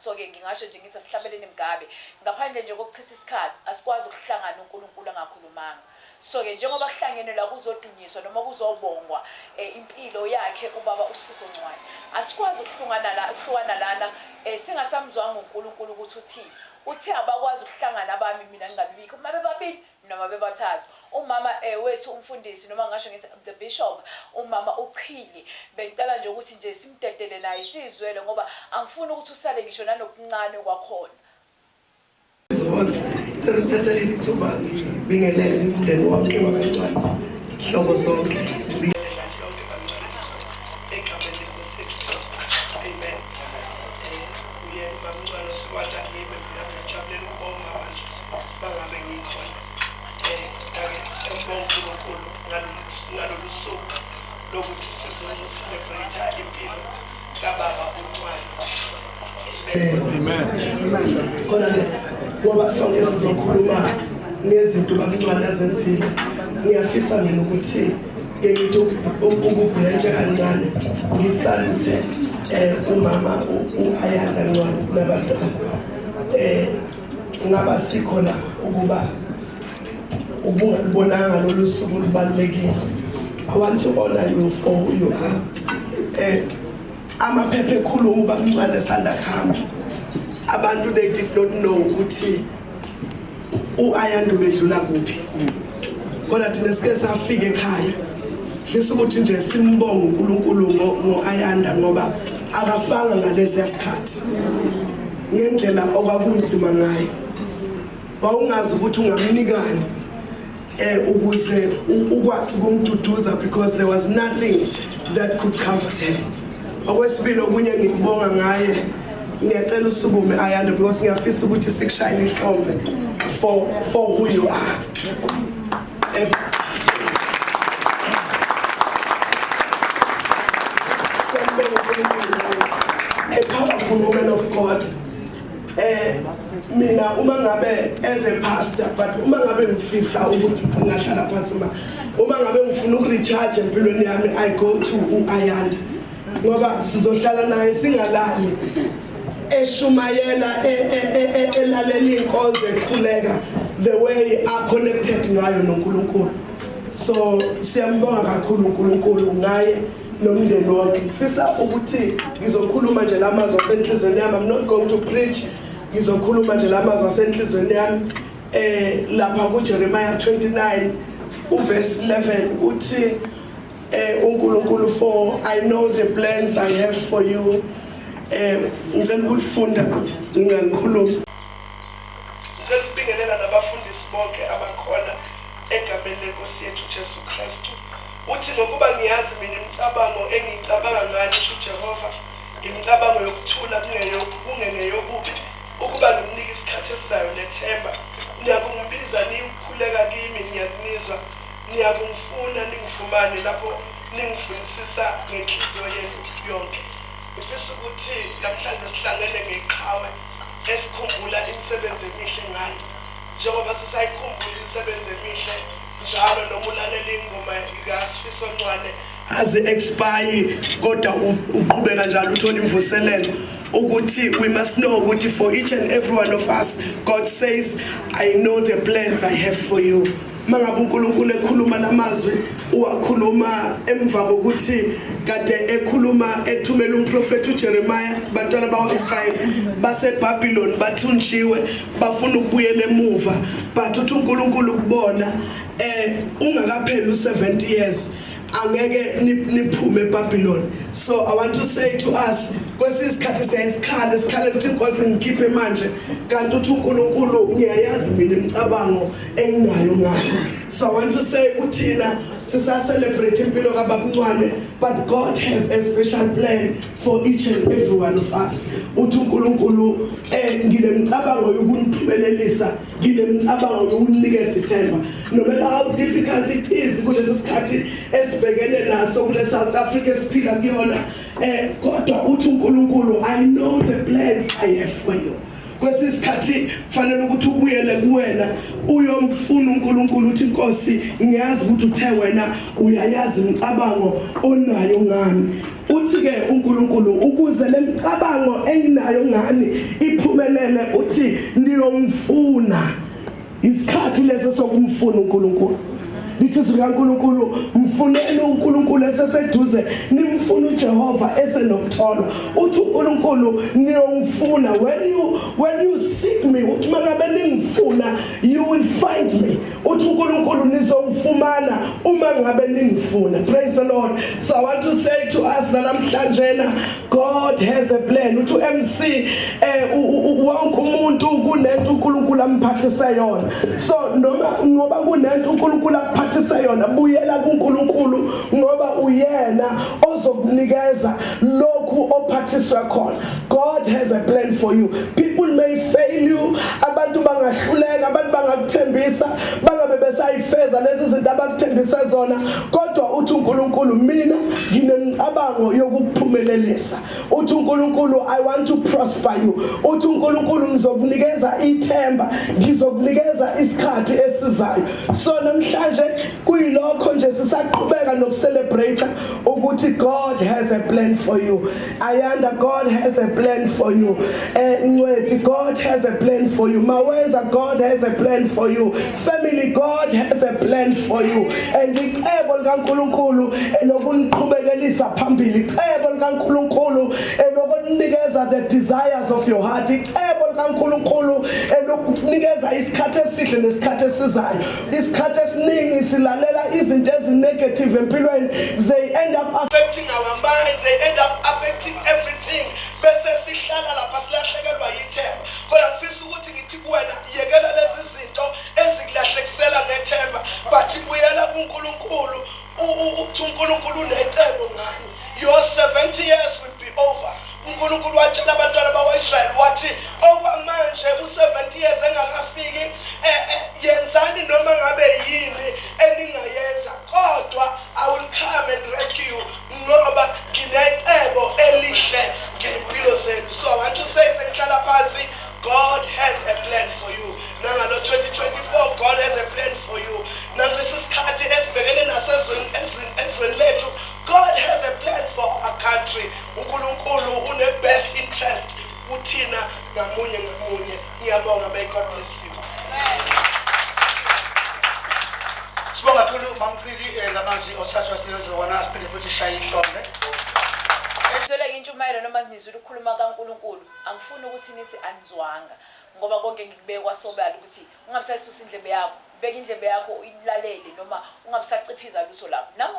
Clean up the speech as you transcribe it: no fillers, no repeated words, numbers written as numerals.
so ke ngingasho nje ngithi asihlabeleni imgabe ngaphandle nje kokuchitha isikhathi asikwazi ukuhlangana uNkulunkulu angakhulumanga. So ke njengoba kuhlangene la kuzodunyiswa noma kuzobongwa impilo yakhe ubaba uSifiso Ncwane, asikwazi ukuhlukana lana singasamzwanga uNkulunkulu ukuthi uthi abakwazi ukuhlangana abami mina ngingabibikho uma bebabili noma bebathathu. Umama wethu umfundisi noma ngasho ngithi the bishop umama uChili bengicela nje ukuthi nje simdedele naye sizwele ngoba angifuni ukuthi usale ngisho nanokuncane kwakhona. Ngicela leli thuba ngibingelele umndeni wonke wabencane hlobo zonke ngibingelela lonke bancane egameni lenkosi yethu Jesu Kristu. Amen. Uyena umamncane siwathi ngibe mina ngijabulela ukubonga manje bangabe ngikhona. Ake siyabonga uNkulunkulu ngalolu suku lokuthi sizocelebrate impilo kababa uNcwane. Amen. Khona ke ngoba sonke sizokhuluma ngezinto babuncane azenzile. Ngiyafisa mina ukuthi ngithi ukubrancha kancane ngisaluthe umama uAyanda Ncwane nabantwana ngaba sikho la ukuba ubungabonanga lolu suku lubalulekile. I want to honor you for who you are. Amaphepha ekhuluma babuncane sanda khamba. Abantu they did not know ukuthi uAyanda bedlula kuphi. Kodwa thina sike safika ekhaya. Sifisa ukuthi nje simbonge uNkulunkulu ngoAyanda ngoba akafanga ngalesi sikhathi. Ngendlela okwakunzima ngayo. Wawungazi ukuthi ungamnikani ukuze ukwazi ukumduduza because there was nothing that could comfort her. Okwesibili okunye ngikubonga ngaye. Ngiyacela usukume Ayanda because ngiyafisa ukuthi sikushayile ihlombe for who you are. A powerful woman of God. Mina uma ngabe as a pastor but uma ngabe ngifisa ukuthi ngingahlala phansi uma ngabe ngifuna ukurecharge empilweni yami I go to uAyanda ngoba sizohlala naye singalali eshumayela elalela inkonzo ekhuleka the way are connected ngayo noNkulunkulu. So siyambonga kakhulu uNkulunkulu ngaye nomndeni wonke. Ngifisa ukuthi ngizokhuluma nje lamazwi asenhlizweni yami. I'm not going to preach. Ngizokhuluma nje lamazwi asenhlizweni yami lapha kuJeremiah 29 uverse 11 uthi uNkulunkulu for I know the plans I have for you. Ngicela ukufunda ngingakhuluma. Ngicela ukubingelela nabafundisi bonke abakhona egameni lenkosi yethu Jesu Kristu. Uthi ngokuba ngiyazi mina imicabango engicabanga ngani isho Jehova, imicabango yokuthula kungengeyobubi, ukuba ngimnika isikhathi esizayo nethemba. Niyakungibiza niyokukhuleka kimi, niyakunizwa, niyakungifuna ningifumane lapho ningifunisisa ngenhliziyo yenu yonke. Ngifisa ukuthi namhlanje sihlangene ngeqhawe esikhumbula imisebenzi emihle ngani. Njengoba sisayikhumbula imisebenzi emihle njalo noma ulalela ingoma ikaSifiso Ncwane aze expire kodwa uqhubeka njalo uthola imvuselelo ukuthi we must know ukuthi for each and every one of us God says I know the plans I have for you. Mangabe uNkulunkulu ekhuluma lamazwi uwakhuluma emva kokuthi kade ekhuluma ethumela umprofeti uJeremiah bantwana bakwaIsrael baseBabylon bathunjiwe bafuna ukubuyela emuva but uthi uNkulunkulu kubona ungakapheli u70 years angeke niphume eBabylon. So I want to say to us kwesisikhathi siyayisikhala ukuthi inkosi ngikhiphe manje kanti uthi uNkulunkulu ngiyayazi mina imicabango enginayo ngayo. So I want to say uthina sisa celebrate impilo kaBabncwane but God has a special plan for each and every one of us. Uthi uNkulunkulu nginemicabango yokuniphelelisa, nginemicabango yokunikeza ithemba. No matter how difficult it is kulesi sikhathi esibhekene naso kule South Africa esiphila kuyona kodwa uthi uNkulunkulu I know the plans I have for you. kwesisikhathi kufanele ukuthi ubuyele kuwena uyomfuna uNkulunkulu uthi Nkosi ngiyazi ukuthi uthe wena uyayazi imicabango onayo ngami. Uthi ke uNkulunkulu ukuze lemicabango enginayo ngani iphumelele uthi niyomfuna. Isikhathi leso sokumfuna uNkulunkulu. Lithi uNkulunkulu mfunele uNkulunkulu eseseduze nimfuna uJehova esenokuthola. Uthi uNkulunkulu niyomfuna when you seek me uthi mangabe ningifuna you will find me. Uthi uNkulunkulu nizomfumana uma ngabe ningifuna. Praise the Lord. So I want to say to us namhlanje God has a plan. Uthi MC wonke umuntu kunento uNkulunkulu amphathise yona. So noma ngoba kunento uNkulunkulu aphathise yona buyela kuNkulunkulu ngoba uyena ozokunikeza lokhu ophathiswe khona. God has a plan for you. People may fail you, abantu bangahluleka, abantu bangakuthembisa, bangabe besayifeza lezi zinto abakuthembisa zona, kodwa uthi uNkulunkulu mina nginemicabango yokuphumelelisa. Uthi uNkulunkulu I want to prosper you. Uthi uNkulunkulu ngizokunikeza ithemba, ngizokunikeza isikhathi esizayo. So namhlanje kuyilokho nje sisaqhubeka nokucelebrate ukuthi God has a plan for you. Ayanda, God has a plan for you. Ncwedi, God has a plan for you. Mawenza, God has a plan for you. Family, God has a plan for you. And icebo likaNkulunkulu elokuniqhubekelisa phambili, icebo likaNkulunkulu elokunikeza the desires of your heart, icebo likaNkulunkulu elokunikeza isikhathi esihle nesikhathi esizayo. Isikhathi esiningi silalela izinto ezinegative empilweni, they end up affecting our minds, they end up affecting everything. Bese sihlala lapha silahlekelwa yithemba. Kodwa ngifisa ukuthi ngithi kuwena yekela lezi zinto ezikulahlekisela ngethemba, but buyela kuNkulunkulu. Uthi uNkulunkulu unecebo ngani. Your 70 years will be over. uNkulunkulu watshela abantwana bakwaIsrael wathi okwamanje u70 years engakafiki yenzani noma ngabe yini eningayenza, kodwa I will come and rescue you ngoba nginecebo elihle ngempilo zenu. So I want to say sengihlala phansi, God has a plan for you. Nangalo 2024 God has a plan for you. Nangalesi sikhathi esibhekene nasezweni lethu, God has a plan for our country. uNkulunkulu une best interest uthina ngamunye ngamunye. Ngiyabonga, may God bless you. Sibonga kakhulu mamcili ngamazwi osathu wasinikeza wona siphinde futhi shaye ihlombe. Esweleke intshumayelo noma nizwe ukukhuluma kaNkulunkulu, angifuni ukuthi nithi anizwanga ngoba konke ngikubeke kwasobala ukuthi ungabisayisusa indlebe yakho, beka indlebe yakho uyilalele noma ungabisaciphiza lutho lapho.